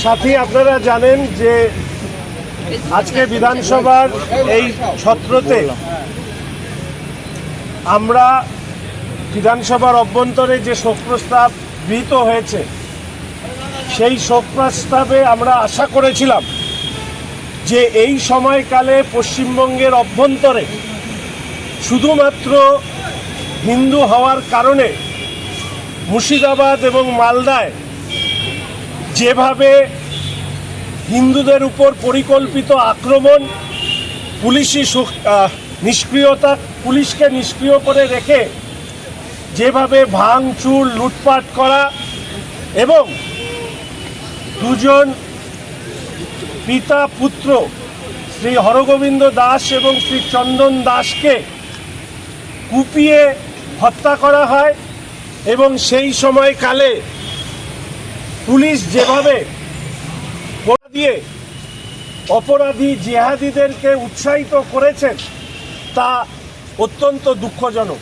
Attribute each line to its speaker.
Speaker 1: সাথী, আপনারা জানেন যে আজকে বিধানসভার এই সত্রতে আমরা বিধানসভার অভ্যন্তরে যে শোক প্রস্তাব গৃহীত হয়েছে সেই শোক প্রস্তাবে আমরা আশা করেছিলাম যে এই সময়কালে পশ্চিমবঙ্গের অভ্যন্তরে শুধুমাত্র হিন্দু হওয়ার কারণে মুর্শিদাবাদ এবং মালদায় যেভাবে হিন্দুদের উপর পরিকল্পিত আক্রমণ, পুলিশি নিষ্ক্রিয়তা, পুলিশকে নিষ্ক্রিয় করে রেখে যেভাবে ভাঙচুর লুটপাট করা এবং দুজন পিতা পুত্র শ্রী হরগোবিন্দ দাস এবং শ্রী চন্দন দাসকে কুপিয়ে হত্যা করা হয় এবং সেই সময়কালে পুলিশ যেভাবে দিয়ে অপরাধী জিহাদিদেরকে উৎসাহিত করেছেন তা অত্যন্ত দুঃখজনক।